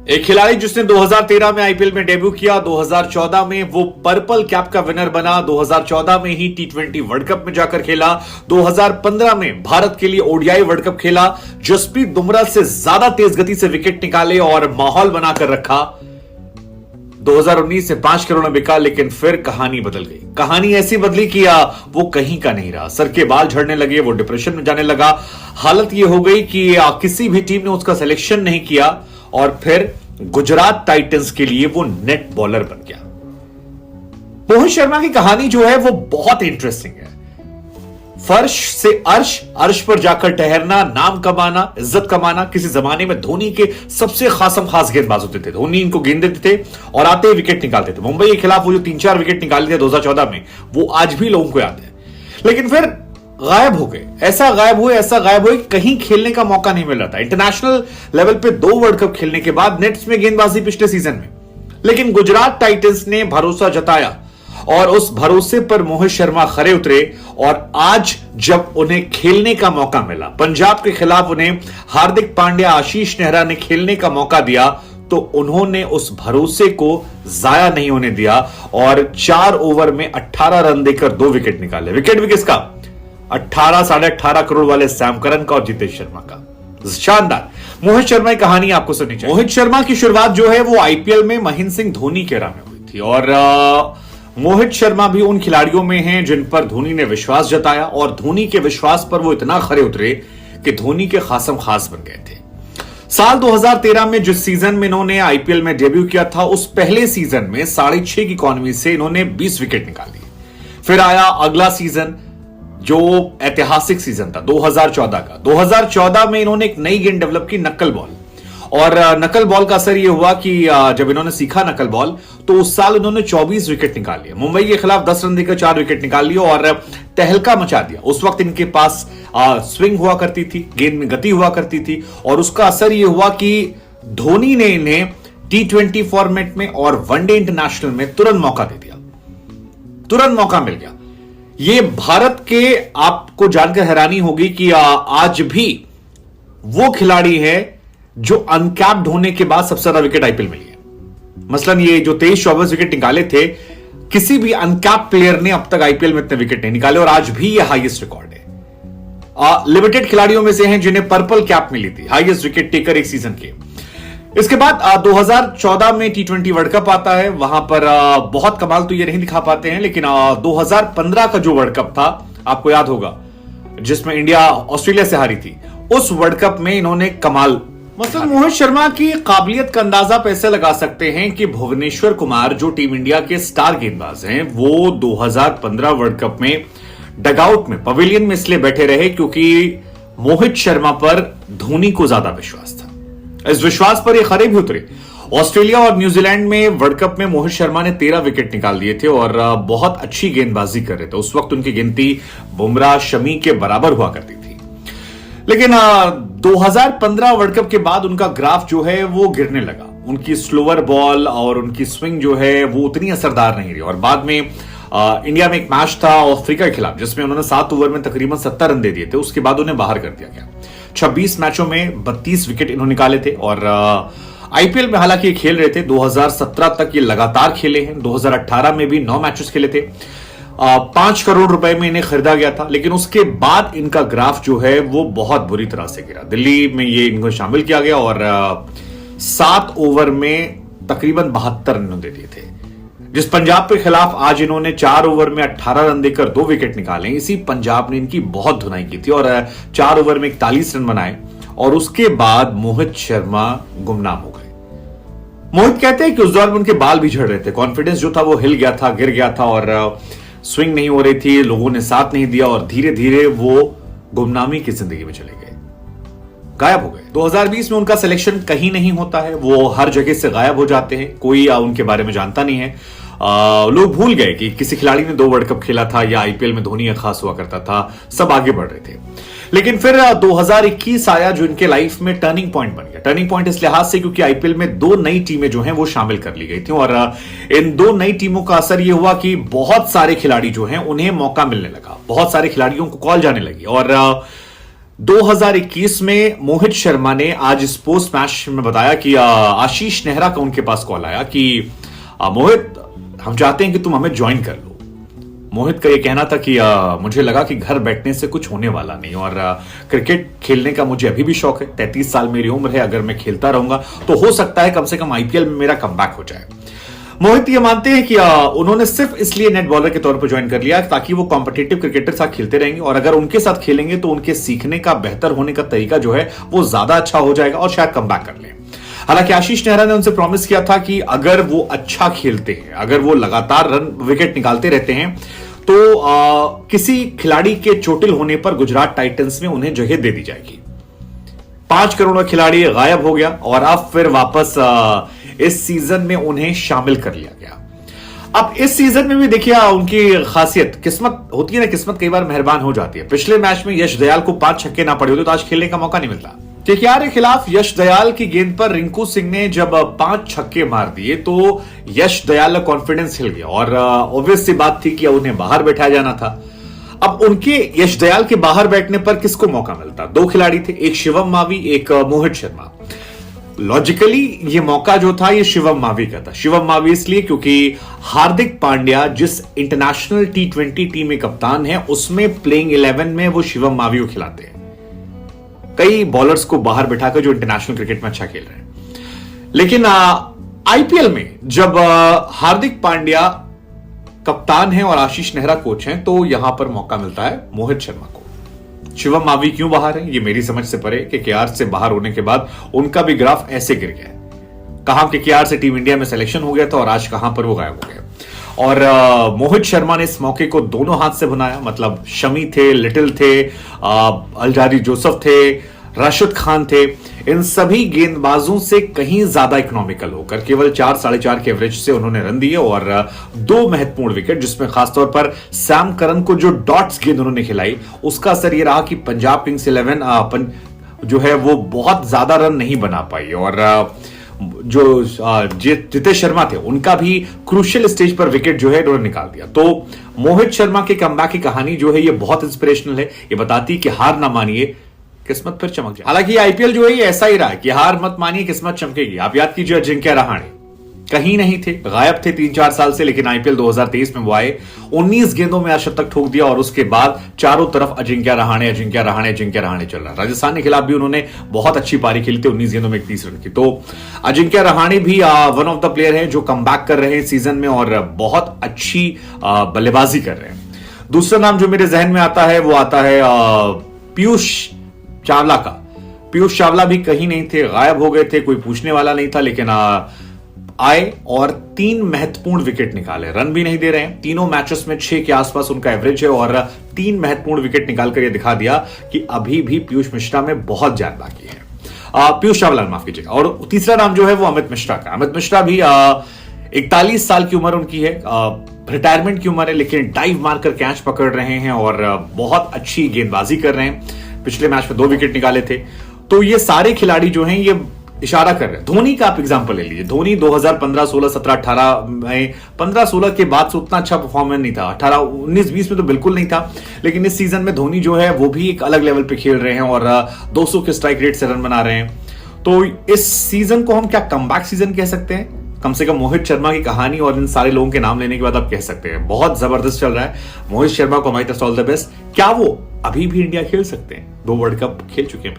एक खिलाड़ी जिसने 2013 में आईपीएल में डेब्यू किया, 2014 में वो पर्पल कैप का विनर बना, 2014 में ही टी20 वर्ल्ड कप में जाकर खेला, 2015 में भारत के लिए ओडीआई वर्ल्ड कप खेला, जसप्रीत बुमराह से ज्यादा तेज गति से विकेट निकाले और माहौल बनाकर रखा। 2019 से 5 करोड़ में बिका, लेकिन फिर कहानी बदल गई। कहानी ऐसी बदली कि वो कहीं का नहीं रहा, सर के बाल झड़ने लगे, वो डिप्रेशन में जाने लगा। हालत ये हो गई कि किसी भी टीम ने उसका सिलेक्शन नहीं किया और फिर गुजरात टाइटंस के लिए वो नेट बॉलर बन गया। मोहित शर्मा की कहानी जो है वो बहुत इंटरेस्टिंग है। फर्श से अर्श, अर्श पर जाकर ठहरना, नाम कमाना, इज्जत कमाना। किसी जमाने में धोनी के सबसे खास गेंदबाज होते थे। धोनी इनको गेंद देते थे और आते ही विकेट निकालते थे। मुंबई के खिलाफ वो जो 3-4 विकेट निकाले थे 2014 में, वो आज भी लोगों को याद है। लेकिन फिर गायब हो गए, ऐसा गायब हुए कहीं खेलने का मौका नहीं मिल रहा था। इंटरनेशनल लेवल पे 2 वर्ल्ड कप खेलने के बाद नेट्स में गेंदबाजी पिछले सीजन में, लेकिन गुजरात टाइटंस ने भरोसा जताया और उस भरोसे पर मोहित शर्मा खरे उतरे। और आज जब उन्हें खेलने का मौका मिला, पंजाब के खिलाफ उन्हें हार्दिक पांड्या, आशीष नेहरा ने खेलने का मौका दिया, तो उन्होंने उस भरोसे को जाया नहीं होने दिया और 4 ओवर में 18 रन देकर 2 विकेट निकाले। विकेट भी किसका? 18-18.5 करोड़ वाले सैम करन का और जितेश शर्मा का। शानदार मोहित शर्मा की कहानी आपको सुननी चाहिए। मोहित शर्मा की शुरुआत जो है वो आईपीएल में महेंद्र सिंह धोनी के era में हुई थी और मोहित शर्मा भी उन खिलाड़ियों में हैं जिन पर धोनी ने विश्वास जताया और धोनी के विश्वास पर वो इतना खरे उतरे कि धोनी के खासम खास बन गए थे। साल 2013 में जिस सीजन में इन्होंने आईपीएल में डेब्यू किया था, उस पहले सीजन में 6.5 की इकॉनमी से इन्होंने 20 विकेट निकाली। फिर आया अगला सीजन जो ऐतिहासिक सीजन था 2014 का। 2014 में इन्होंने एक नई गेंद डेवलप की, नक्कल बॉल। और नकल बॉल का असर यह हुआ कि जब इन्होंने सीखा नकल बॉल, तो उस साल इन्होंने 24 विकेट निकाल लिए। मुंबई के खिलाफ 10 रन देकर 4 विकेट निकाल लिए और तहलका मचा दिया। उस वक्त इनके पास स्विंग हुआ करती थी, गेंद में गति हुआ करती थी और उसका असर यह हुआ कि धोनी ने इन्हें टी20 फॉर्मेट में और वनडे इंटरनेशनल में तुरंत मौका दे दिया, तुरंत मौका मिल गया। ये भारत के, आपको जानकर हैरानी होगी कि आज भी वो खिलाड़ी है जो अनकैप्ड होने के बाद सबसे ज्यादा विकेट आईपीएल में लिए। मसलन ये जो 23-24 विकेट निकाले थे, किसी भी अनकैप्ड प्लेयर ने अब तक आईपीएल में इतने विकेट नहीं निकाले और आज भी ये हाईएस्ट रिकॉर्ड है। लिमिटेड खिलाड़ियों में से हैं जिन्हें पर्पल कैप मिली थी, हाईएस्ट विकेट टेकर एक सीजन के। इसके बाद 2014 में टी20 वर्ल्ड कप आता है। वहां पर बहुत कमाल तो ये नहीं दिखा पाते हैं, लेकिन 2015 का जो वर्ल्ड कप था, आपको याद होगा, जिसमें इंडिया ऑस्ट्रेलिया से हारी थी, उस वर्ल्ड कप में इन्होंने कमाल। मतलब मोहित शर्मा की काबिलियत का अंदाजा आप ऐसे लगा सकते हैं कि भुवनेश्वर कुमार जो टीम इंडिया के स्टार गेंदबाज हैं, वो 2015 वर्ल्ड कप में डगआउट में, पवेलियन में इसलिए बैठे रहे क्योंकि मोहित शर्मा पर धोनी को ज्यादा विश्वास था। इस विश्वास पर ये खरे भी उतरे। ऑस्ट्रेलिया और न्यूजीलैंड में वर्ल्ड कप में मोहित शर्मा ने 13 विकेट निकाल दिए थे और बहुत अच्छी गेंदबाजी कर रहे थे। उस वक्त उनकी गिनती बुमराह, शमी के बराबर हुआ करती थी। लेकिन 2015 वर्ल्ड कप के बाद उनका ग्राफ जो है वो गिरने लगा। उनकी स्लोअर बॉल और उनकी स्विंग जो है वो उतनी असरदार नहीं रही और बाद में इंडिया में एक मैच था अफ्रीका के खिलाफ, जिसमें उन्होंने 7 ओवर में तकरीबन 70 रन दे दिए थे। उसके बाद उन्हें बाहर कर दिया गया। 26 मैचों में 32 विकेट इन्होंने निकाले थे और आईपीएल में हालांकि ये खेल रहे थे। 2017 तक ये लगातार खेले हैं। 2018 में भी 9 मैचेस खेले थे। 5 करोड़ रुपए में इन्हें खरीदा गया था, लेकिन उसके बाद इनका ग्राफ जो है वो बहुत बुरी तरह से गिरा। दिल्ली में ये इनको शामिल किया गया और 7 ओवर में तकरीबन 72 रन दे दिए थे। जिस पंजाब के खिलाफ आज इन्होंने 4 ओवर में 18 रन देकर 2 विकेट निकाले, इसी पंजाब ने इनकी बहुत धुनाई की थी और 4 ओवर में 41 रन बनाए और उसके बाद मोहित शर्मा गुमनाम हो गए। मोहित कहते हैं कि उस दौर में उनके बाल भी झड़ रहे थे, कॉन्फिडेंस जो था वो हिल गया था, गिर गया था और स्विंग नहीं हो रही थी, लोगों ने साथ नहीं दिया और धीरे धीरे वो गुमनामी की जिंदगी में चले गए, गायब हो गए। 2020 में उनका सिलेक्शन कहीं नहीं होता है, वो हर जगह से गायब हो जाते हैं, कोई उनके बारे में जानता नहीं है। लोग भूल गए कि किसी खिलाड़ी ने 2 वर्ल्ड कप खेला था या आईपीएल में धोनी खास हुआ करता था, सब आगे बढ़ रहे थे। लेकिन फिर 2021 आया जो इनके लाइफ में टर्निंग पॉइंट बन गया। टर्निंग पॉइंट इस लिहाज से क्योंकि आईपीएल में 2 नई टीमें जो हैं वो शामिल कर ली गई थी और इन 2 नई टीमों का असर यह हुआ कि बहुत सारे खिलाड़ी जो हैं उन्हें मौका मिलने लगा, बहुत सारे खिलाड़ियों को कॉल जाने लगी और 2021 में मोहित शर्मा ने आज इस पोस्ट मैच में बताया कि आशीष नेहरा का उनके पास कॉल आया कि मोहित, हम चाहते हैं कि तुम हमें ज्वाइन कर लो। मोहित का यह कहना था कि मुझे लगा कि घर बैठने से कुछ होने वाला नहीं और क्रिकेट खेलने का मुझे अभी भी शौक है। 33 साल मेरी उम्र है, अगर मैं खेलता रहूंगा तो हो सकता है कम से कम आईपीएल में मेरा कमबैक हो जाए। मोहित ये मानते हैं कि उन्होंने सिर्फ इसलिए नेट बॉलर के तौर पर ज्वाइन कर लिया ताकि वो कॉम्पिटिटिव क्रिकेटर साथ खेलते रहेंगे और अगर उनके साथ खेलेंगे तो उनके सीखने का बेहतर होने का तरीका जो है वो ज्यादा अच्छा हो जाएगा और शायद कमबैक कर ले। हालांकि आशीष नेहरा ने उनसे प्रॉमिस किया था कि अगर वो अच्छा खेलते हैं, अगर वो लगातार रन विकेट निकालते रहते हैं तो किसी खिलाड़ी के चोटिल होने पर गुजरात टाइटंस में उन्हें जगह दे दी जाएगी। 5 करोड़ का खिलाड़ी गायब हो गया और अब फिर वापस इस सीजन में उन्हें शामिल कर लिया गया। अब इस सीजन में भी देखिए उनकी खासियत, किस्मत होती है ना, किस्मत कई बार मेहरबान हो जाती है। पिछले मैच में यश दयाल को 5 छक्के ना पड़े होते तो आज खेलने का मौका नहीं मिलता। केकेआर के खिलाफ यश दयाल की गेंद पर रिंकू सिंह ने जब 5 छक्के मार दिए तो यश दयाल का कॉन्फिडेंस हिल गया और ऑब्वियस सी बात थी कि उन्हें बाहर बैठाया जाना था। अब उनके यश दयाल के बाहर बैठने पर किसको मौका मिलता? 2 खिलाड़ी थे, एक शिवम मावी, एक मोहित शर्मा। लॉजिकली ये मौका जो था ये शिवम मावी का था। शिवम मावी इसलिए क्योंकि हार्दिक पांड्या जिस इंटरनेशनल T20 टीम में कप्तान है उसमें प्लेइंग 11 में वो शिवम मावी को खिलाते हैं। कई बॉलर्स को बाहर बिठाकर जो इंटरनेशनल क्रिकेट में अच्छा खेल रहे हैं। लेकिन आईपीएल में जब हार्दिक पांड्या कप्तान है और आशीष नेहरा कोच हैं तो यहां पर मौका मिलता है मोहित शर्मा को। शिवम मावी क्यों बाहर है ये मेरी समझ से परे। केकेआर से बाहर होने के बाद उनका भी ग्राफ ऐसे गिर गया। कहां केकेआर से टीम इंडिया में सिलेक्शन हो गया था और आज कहां पर वो गायब हो गए। और मोहित शर्मा ने इस मौके को दोनों हाथ से बनाया। मतलब शमी थे, लिटिल थे, अलजारी जोसेफ थे, राशिद खान थे, इन सभी गेंदबाजों से कहीं ज्यादा इकोनॉमिकल होकर केवल 4-4.5 के एवरेज से उन्होंने रन दिए और 2 महत्वपूर्ण विकेट, जिसमें खासतौर पर सैम करन को जो डॉट्स गेंद उन्होंने खिलाई उसका असर यह रहा कि पंजाब किंग्स 11 जो है वो बहुत ज्यादा रन नहीं बना पाई और जो जितेश शर्मा थे उनका भी क्रूशियल स्टेज पर विकेट जो है उन्होंने निकाल दिया। तो मोहित शर्मा के कमबैक की कहानी जो है ये बहुत इंस्पिरेशनल है। ये बताती है कि हार ना मानिए, किस्मत फिर चमक जाए। हालांकि आईपीएल जो है ये ऐसा ही रहा है कि हार मत मानिए, किस्मत चमकेगी। आप याद कीजिए अजिंक्य रहाणे कहीं नहीं थे, गायब थे 3-4 साल से, लेकिन आईपीएल 2023 में वो आए, 19 गेंदों में शतक ठोक दिया और उसके बाद चारों तरफ अजिंक्य रहाणे अजिंक्य रहाणे अजिंक्य रहाणे चल रहा। राजस्थान के खिलाफ भी उन्होंने बहुत अच्छी पारी खेली थी, 19 गेंदों में 31 रन की। तो अजिंक्य रहाणे भी वन ऑफ द प्लेयर है जो कमबैक कर रहे हैं सीजन में और बहुत अच्छी बल्लेबाजी कर रहे हैं। दूसरा नाम जो मेरे जहन में आता है वो आता है पीयूष चावला का। पीयूष चावला भी कहीं नहीं थे, गायब हो गए थे, कोई पूछने वाला नहीं था, लेकिन आए और 3 महत्वपूर्ण विकेट निकाले। रन भी नहीं दे रहे हैं, तीनों मैचेस में 6 के आसपास उनका एवरेज है और 3 महत्वपूर्ण विकेट निकालकर यह दिखा दिया कि अभी भी पीयूष मिश्रा में बहुत जान बाकी है। पीयूष चावला, माफ कीजिएगा। और तीसरा नाम जो है वो अमित मिश्रा का। अमित मिश्रा भी 41 साल की उम्र उनकी है, रिटायरमेंट की उम्र है, लेकिन डाइव मारकर कैच पकड़ रहे हैं और बहुत अच्छी गेंदबाजी कर रहे हैं। पिछले मैच में 2 विकेट निकाले थे। तो ये सारे खिलाड़ी जो हैं ये इशारा कर रहे हैं। धोनी का आप एग्जांपल ले लीजिए। धोनी 2015, 16, 17, 18 में 15-16 के बाद से उतना अच्छा परफॉर्मेंस नहीं था। 18, 19, 20 में तो बिल्कुल नहीं था, लेकिन इस सीजन में धोनी जो है वो भी एक अलग लेवल पे खेल रहे हैं और 200 के स्ट्राइक रेट से रन बना रहे हैं। तो इस सीजन को हम क्या कमबैक सीजन कह सकते हैं? कम से कम मोहित शर्मा की कहानी और इन सारे लोगों के नाम लेने के बाद आप कह सकते हैं बहुत जबरदस्त चल रहा है। मोहित शर्मा को हमारी तरफ से ऑल द बेस्ट। क्या वो अभी भी इंडिया खेल सकते हैं? 2 वर्ल्ड कप खेल चुके हैं।